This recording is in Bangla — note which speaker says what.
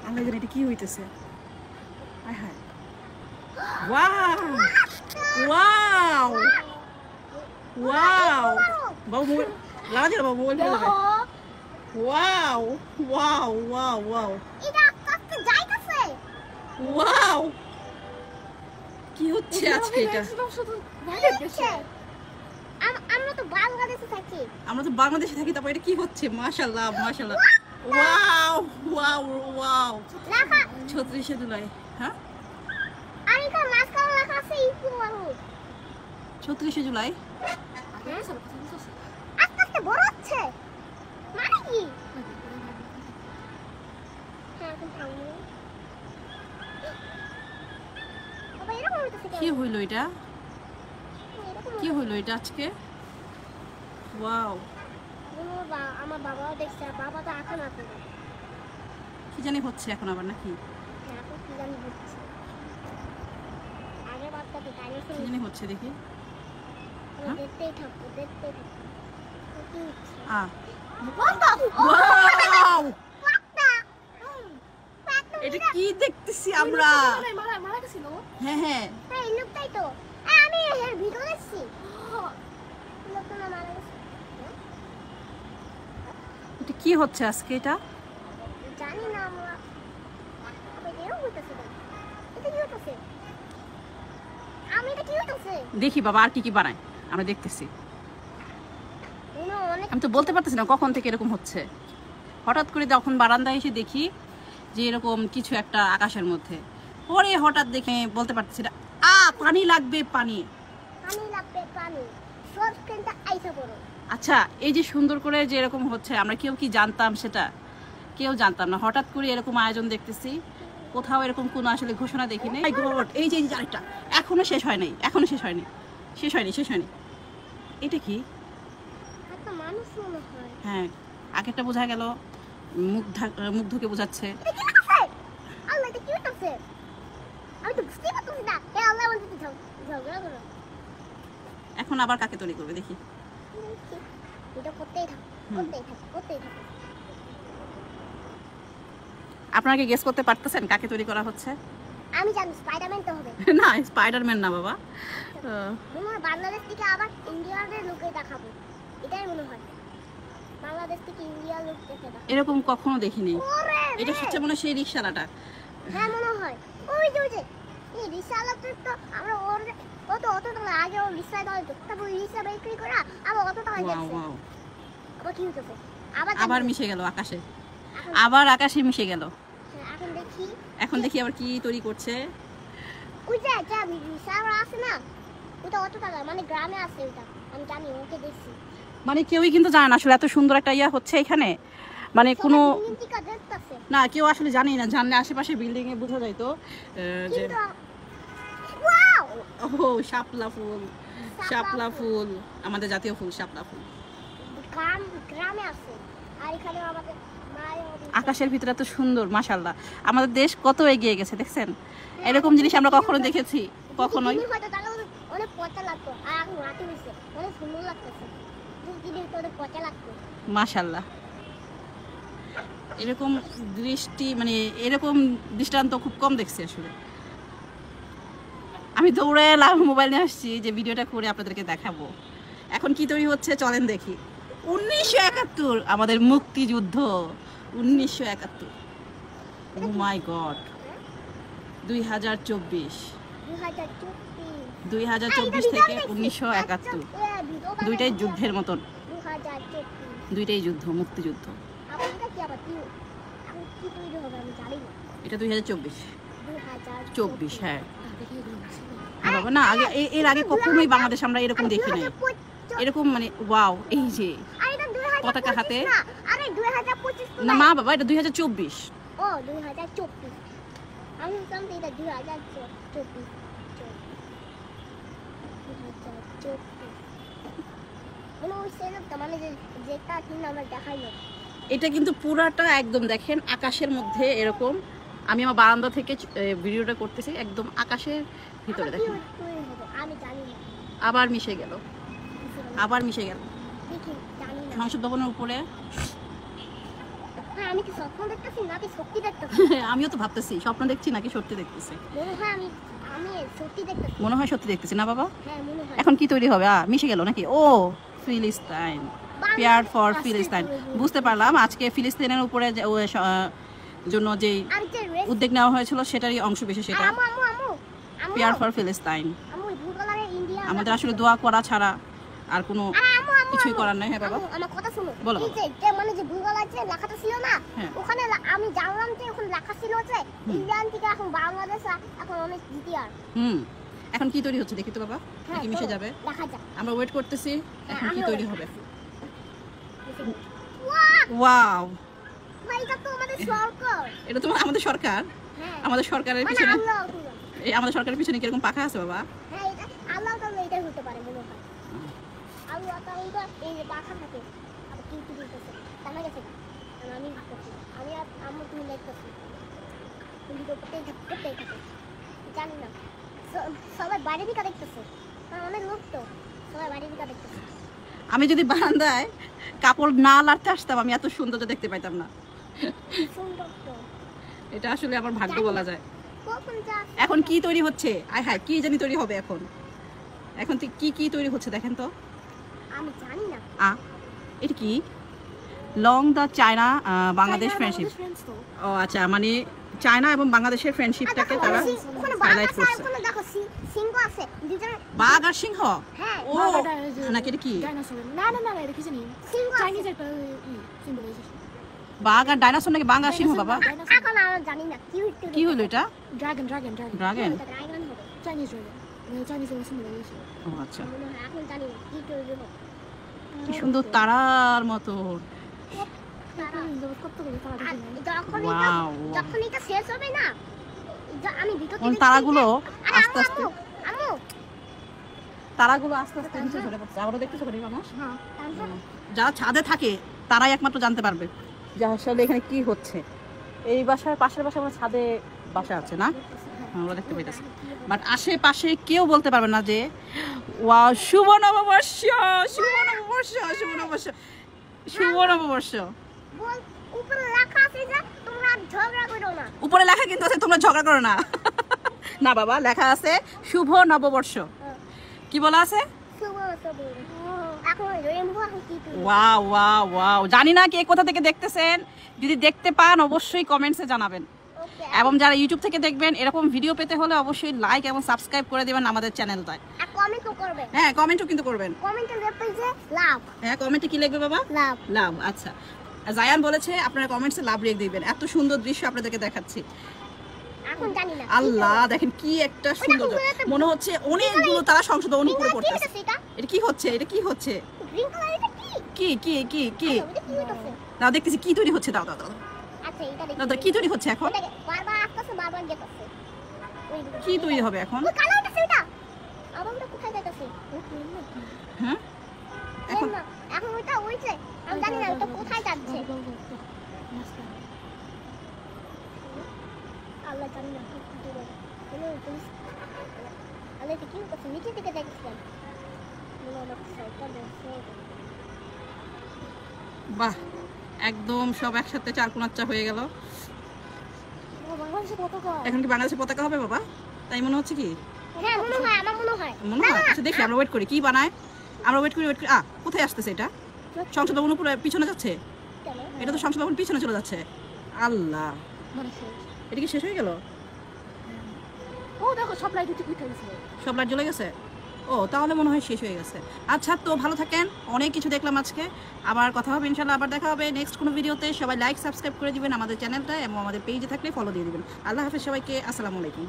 Speaker 1: আমরা জানি এটা কি হইতেছে। হায় হায়, ওয়াও ওয়াও ওয়াও, বাবু মোবাইল লাগা দিল, বাবু মোবাইল ফেলে দেবে। ওয়াও ওয়াও ওয়াও ওয়াও,
Speaker 2: এটা আস্তে যাইতেছে।
Speaker 1: ওয়াও, কি হচ্ছে আজকে এটা?
Speaker 2: আমরা তো বাংলাদেশে থাকি।
Speaker 1: আমরা তো বাংলাদেশে থাকি, তারপর এটা কি হচ্ছে? মাশাআল্লাহ মাশাআল্লাহ, ওয়াও ওয়াও ওয়াও। 36শে জুলাই, হ্যাঁ
Speaker 2: আর এটা মাঝখানে লেখা আছে ইকো মানুষ।
Speaker 1: 36শে জুলাই।
Speaker 2: আস্তে আস্তে বড় হচ্ছে মানে কি?
Speaker 1: কি হইল এটা? কি হইল এটা আজকে? ওয়াও,
Speaker 2: আমার বাবাও দেখছে, বাবা তো এখন আছে,
Speaker 1: কি জানি হচ্ছে এখন আবার নাকি?
Speaker 2: এখন কি জানি হচ্ছে। আগে বাচ্চাকে ডাইনোসর
Speaker 1: কি জানি হচ্ছে দেখি।
Speaker 2: দেখতেই থাকবো, দেখতেই থাকবো। কি হচ্ছে?
Speaker 1: ওয়াও, এটা কি দেখতেছি আমরা? হ্যাঁ হ্যাঁ,
Speaker 2: এই লোকটাই তো, আমি এর ভিডিও দেখছি। লোকটা না মারা গেছে।
Speaker 1: এটা কি হচ্ছে আজকে? এটা
Speaker 2: জানি না আমরা। আবে এও হইতাছে না। এটা কি হইতাছে? এটা কি হইতাছে?
Speaker 1: দেখি বাবা আর কি কি বানায়, আমরা দেখতেছি।
Speaker 2: অনেক
Speaker 1: আমি তো বলতে পারতেছি না কখন থেকে এরকম হচ্ছে। হঠাৎ করে যখন বারান্দায় এসে দেখি যে এরকম কিছু একটা আকাশের মধ্যে, পরে হঠাৎ দেখে বলতে পারতেছি না। পানি লাগবে, পানি।
Speaker 2: পানি লাগবে, পানি। সব স্ক্রিনটা আইসা পড়ো।
Speaker 1: আচ্ছা, এই যে সুন্দর করে যে এরকম হচ্ছে, আমরা কেউ কি জানতাম সেটা? কেউ জানতাম না। হঠাৎ করে এরকম আয়োজন দেখতেছি, কোথাও এরকম কোনো আসলে ঘোষণা দেখিনি। এই যে আরেকটা এখনো শেষ হয় নাই, এখনো শেষ হয়নি, শেষ হয়নি, শেষ হয়নি। এটা কি?
Speaker 2: একটা মানুষ মনে হয়।
Speaker 1: হ্যাঁ, আগেরটা বোঝা গেল মুগ্ধকে বোঝাচ্ছে।
Speaker 2: এটা কি আছে? আল্লাহ, এটা কি হইতাছে? আমি তো বুঝতেই পারতেছি না। হে আল্লাহ, বলতে ঝগড়া করো।
Speaker 1: এখন আবার কাকে তৈরি করবে দেখি।
Speaker 2: এটা করতেই থাক, করতেই থাক, করতেই থাক।
Speaker 1: আপনারা কি গেস করতে পারতেছেন কাকে তৈরি করা হচ্ছে?
Speaker 2: আমি জানি স্পাইডারম্যান তো হবে।
Speaker 1: না, স্পাইডারম্যান না বাবা।
Speaker 2: মনে হয় বাংলাদেশ থেকে আবার ইন্ডিয়ার লোকে দেখাবো, এটাই মনে হয়। বাংলাদেশ থেকে ইন্ডিয়ার লোক দেখে দেখাবো।
Speaker 1: এরকম কখনো দেখিনি। এটা হচ্ছে মনে হয় সেই রিকশালাটা।
Speaker 2: হ্যাঁ মনে হয়। ওই যে এই রিকশালাটা তো আমরা অত টাকা আগে ওর রিকশা ধরতো, তারপর রিকশা বিক্রি করে আবার অত টাকা গেছে। আবার কি হচ্ছে?
Speaker 1: আবার মিশে গেল আকাশে, আবার আকাশে মিশে গেল। এখন দেখি আবার কি তৈরি করছে।
Speaker 2: ওই যে রিকশা আছে না, ওটা অত টাকা, মানে গ্রামে আছে ওটা, আমি জানি, ওকে দেখছি।
Speaker 1: মানে কেউই কিন্তু জানে না আসলে এত সুন্দর একটা ইয়া হচ্ছে এখানে, মানে কোনো না, কেউ আসলে জানেই না। জানলে আশেপাশে বিল্ডিং এ বোঝা যাইতো যে ও শাপলা ফুল, শাপলা ফুল আমাদের জাতীয় ফুল, শাপলা ফুল
Speaker 2: গ্রামে আছে। আর এখানে আমাদের
Speaker 1: আকাশের ভিতরে এত সুন্দর, মাশাআল্লাহ। আমাদের দেশ কত এগিয়ে গেছে দেখছেন। এরকম জিনিস আমরা কখনো দেখেছি? কখনোই।
Speaker 2: অনেক পচা লাগতো, আর এখন রাতে হইছে অনেক সুন্দর লাগতেছে। দুদিনের ভিতরে পচা লাগতো,
Speaker 1: মাশাআল্লাহ। এরকম দৃষ্টি, মানে এরকম দৃষ্টান্ত খুব কম দেখছি আসলে। আমি দৌড়ে মোবাইল নিয়ে আসছি যে ভিডিওটা করে আপনাদেরকে দেখাবো। এখন কি তৈরি হচ্ছে চলেন দেখি। 1971 আমাদের মুক্তিযুদ্ধ, 1971। ও মাই গড, 2024 থেকে 1971, দুইটাই যুদ্ধের মতন, দুইটাই যুদ্ধ, মুক্তিযুদ্ধ। এটা 2024, হ্যাঁ বাবা। না আগে, এর আগে কখনোই বাংলাদেশ আমরা এরকম দেখি নাই। এরকম মানে ওয়াও, এই যে পতাকা হাতে। না মা বাবা, এটা 2024।
Speaker 2: ও 2024, আমি জানতাম এটা 2024।
Speaker 1: এটা কিন্তু পুরাটা একদম দেখেন আকাশের মধ্যে এরকম। আমি আমার বারান্দা থেকে ভিডিওটা করতেছি, একদম আকাশের ভিতরে দেখেন। আবার মিশে গেল, আবার মিশে গেল সংসদ ভবনের উপরে।
Speaker 2: হয় আমি কি স্বপ্ন দেখতেছি নাকি সত্যি দেখতেছি?
Speaker 1: আমিও তো ভাবতেছি স্বপ্ন দেখছি নাকি সত্যি দেখতেছি।
Speaker 2: মনে হয় আমি সত্যি দেখতেছি।
Speaker 1: মনে হয় সত্যি দেখতেছি না বাবা?
Speaker 2: হ্যাঁ মনে হয়।
Speaker 1: এখন কি তৈরি হবে? মিশে গেল নাকি? ও ফিলিস্তাইন, পেয়ার ফর ফিলিস্তাইন। বুঝতে পারলাম আজকে ফিলিস্তিনের উপরে জন্য যে
Speaker 2: আমি যে রেস
Speaker 1: উদ্যোগ নেওয়া হয়েছিল সেটারই অংশ বিশেষ সেটা,
Speaker 2: Amu
Speaker 1: prayer for Palestine.
Speaker 2: Amu blue কালারের ইন্ডিয়া
Speaker 1: আমাদের আসলে দোয়া করা ছাড়া আর কোনো কিছুই করার নাই। হ্যাঁ বাবা
Speaker 2: আমার কথা শুনো।
Speaker 1: বলো
Speaker 2: এই যে মানে যে ব্লু কালার যে লেখাটা ছিল না,
Speaker 1: হ্যাঁ।
Speaker 2: ওখানে আমি জানলাম যে ওখানে লেখা ছিল যে ইন্ডিয়ান থেকে এখন বাংলাদেশ এখন অনেক জিতিয়ার।
Speaker 1: এখন কি তৈরি হচ্ছে দেখি তো বাবা,
Speaker 2: হ্যাঁ,
Speaker 1: কি মিশে যাবে?
Speaker 2: দেখা যাক।
Speaker 1: আমরা ওয়েট করতেছি এখন কি তৈরি হবে।
Speaker 2: ওয়াও
Speaker 1: ওয়াও,
Speaker 2: ভাই এটা তো আমাদের সরকার।
Speaker 1: এটা তো আমাদের সরকার।
Speaker 2: হ্যাঁ
Speaker 1: আমাদের সরকারের
Speaker 2: মানে
Speaker 1: পিছনে,
Speaker 2: আল্লাহ
Speaker 1: এই আমাদের সরকারের পিছনে কিরকম পাখা আছে বাবা?
Speaker 2: হ্যাঁ এটা আল্লাহ তাআলা এটাই হতে পারে মনে হয়। আল্লাহ তাআলা এই যে পাখা থাকে আর কি কি দিতেছে জানা গেছে না। আমি ভাবতেছি আমি আর আম্মু তুমি দেখতেছি তুমি তো করতেই থাকে জানি না। সবাই বাইরে দিকে দেখতেছে, অনেক লোক তো সবাই বাইরে দিকে দেখতেছে।
Speaker 1: আমি যদি বারান্দায় কাপড় না লাড়তে আসতাম আমি এত সৌন্দর্য দেখতে পাইতাম না।
Speaker 2: সুন্দর তো
Speaker 1: এটা আসলে আমার ভাগ্য বলা যায়।
Speaker 2: কখন যা
Speaker 1: এখন কি তৈরি হচ্ছে? আয় হায়, কি জানি তৈরি হবে এখন। এখন তো কি তৈরি হচ্ছে দেখেন তো।
Speaker 2: আমি জানি না।
Speaker 1: এটা কি? Long the China Bangladesh friendship. ও আচ্ছা, মানে চায়না এবং বাংলাদেশের ফ্রেন্ডশিপটাকে তারা হাইলাইট করছে।
Speaker 2: ওখানে দেখো সিংহ আছে দুজন।
Speaker 1: বাঘ আর সিংহ?
Speaker 2: হ্যাঁ
Speaker 1: ও নাকি এটা কি?
Speaker 3: না এটা কিছু নেই।
Speaker 2: সিংহ
Speaker 3: চাইনিজ একটা সিম্বলাইজেশন।
Speaker 1: বাঘ আর ডাইনোসর নাকি বাঘ আর সিংহ বাবা?
Speaker 2: এখন আমি জানি না
Speaker 1: কি হলো এটা?
Speaker 3: Dragon
Speaker 1: dragon?
Speaker 2: ড্রাগন হবে
Speaker 3: চাইনিজ ড্রাগন। চাইনিজ সিম্বলাইজেশন।
Speaker 1: ও আচ্ছা,
Speaker 2: মনে হয় এখন জানি না কি তৈরি হবে।
Speaker 1: কি সুন্দর তারার মতো।
Speaker 2: আর
Speaker 1: ওয়াও,
Speaker 2: যখন এটা শেষ হবে না আমি ভিতর
Speaker 1: কোন
Speaker 2: থেকে
Speaker 1: তারাগুলো
Speaker 2: আরে
Speaker 1: আস্তে আস্তে,
Speaker 2: আম্মু
Speaker 1: তারাগুলো আস্তে আস্তে নিচে ঝরে পড়ছে। আবারও দেখতেছো করি মানুষ?
Speaker 2: হ্যাঁ তারপর
Speaker 1: যারা ছাদে থাকে তারাই একমাত্র জানতে পারবে যে আসলে এখানে কি হচ্ছে। এই বাসার পাশের বাসা আমার ছাদে বাসা আছে না, আমরা দেখতে পাইতেছি, বাট আশেপাশে কেউ বলতে পারবে না যে ওয়াও শুভ নববর্ষ, শুভ নববর্ষ, শুভ নববর্ষ, শুভ নববর্ষ।
Speaker 2: বল উপরে লেখা আছে যে তোমরা ঝগড়া করো না।
Speaker 1: উপরে লেখা কিন্তু আছে তোমরা ঝগড়া করো না। না বাবা, লেখা আছে শুভ নববর্ষ। কি বলা আছে?
Speaker 2: এখন রেইনবো কি তুই
Speaker 1: ওয়াও ওয়াও ওয়াও, জানি না কে কোথা থেকে দেখতেছেন, যদি দেখতে পান অবশ্যই কমেন্টসে জানাবেন।
Speaker 2: ওকে
Speaker 1: এবং যারা ইউটিউব থেকে দেখবেন এরকম ভিডিও পেতে হলে অবশ্যই লাইক এবং সাবস্ক্রাইব করে দিবেন আমাদের চ্যানেলটায়।
Speaker 2: আর কমেন্ট করবে।
Speaker 1: হ্যাঁ, কমেন্টও কিন্তু করবেন।
Speaker 2: কমেন্টে লিখবে যে লাভ
Speaker 1: হ্যাঁ, কমেন্টে কি লিখবে বাবা?
Speaker 2: লাভ।
Speaker 1: লাভ। আচ্ছা, জায়ান বলেছে আপনারা কমেন্টসে লাভ রেখে দিবেন। এত সুন্দর দৃশ্য আপনাদেরকে দেখাচ্ছি।
Speaker 2: এখন জানি না
Speaker 1: আল্লাহ, দেখেন কি একটা সৌন্দর্য, মনে হচ্ছে অনেকগুলো তারা সংশোধন উপরে পড়তেছে। এটা কি হচ্ছে? এটা কি হচ্ছে?
Speaker 2: গ্রিন কালার এটা কি
Speaker 1: কি কি কি কি
Speaker 2: এটা কি হইতাছে?
Speaker 1: দাও দেখতেছি কি তৈরি হচ্ছে। দাও দাও দাও
Speaker 2: আচ্ছা এটা
Speaker 1: দাও,
Speaker 2: দেখি
Speaker 1: কি তৈরি হচ্ছে এখন?
Speaker 2: এটা বারবার আসতেছে বারবার যেতেছে ওই
Speaker 1: কি তৈরি হবে এখন?
Speaker 2: ওই কালো হইতাছে এটা আবার ওটা কোথায় যাইতাছে
Speaker 1: হ্যাঁ, এখন
Speaker 2: এখন ওইটা ওইছে আমি জানি না ওটা কোথায় যাচ্ছে আল্লাহ জানি না কি করে কোনো পুলিশ আল্লাহ কি করছে নিচে থেকে দেখছিলাম মনে হলো সাইকেল দেখছে
Speaker 1: বাহ, একদম সব একসাথে চারকোনাচ্চা হয়ে গেল।
Speaker 3: বাংলাদেশে পতাকা।
Speaker 1: এখন কি বাংলাদেশের পতাকা হবে বাবা? তাই মনে হচ্ছে কি?
Speaker 2: হ্যাঁ মনে হয় আমার মনে হয়
Speaker 1: মনে হয়। আচ্ছা দেখি, আমরা ওয়েট করি কি বানায়। আমরা ওয়েট করি। কোথায় আসতেছে এটা? সংসদ ভবন উপরে পিছনে যাচ্ছে। এটা তো সংসদ ভবন পিছনে চলে যাচ্ছে। আল্লাহ,
Speaker 3: মানে শেষ।
Speaker 1: এটা কি শেষ হয়ে গেল?
Speaker 3: ও দেখো সব লাইট উঠে গেছে।
Speaker 1: সব লাইট জ্বলে গেছে? ও তাহলে মনে হয় শেষ হয়ে গেছে। আচ্ছা, তো ভালো থাকেন, অনেক কিছু দেখলাম আজকে। আবার কথা হবে ইনশাআল্লাহ, আবার দেখা হবে নেক্সট কোনো ভিডিওতে। সবাই লাইক সাবস্ক্রাইব করে দিবেন আমাদের চ্যানেলটা এবং আমাদের পেজে থাকলে ফলো দিয়ে দিবেন। আল্লাহ হাফেজ সবাইকে, আসসালামু আলাইকুম।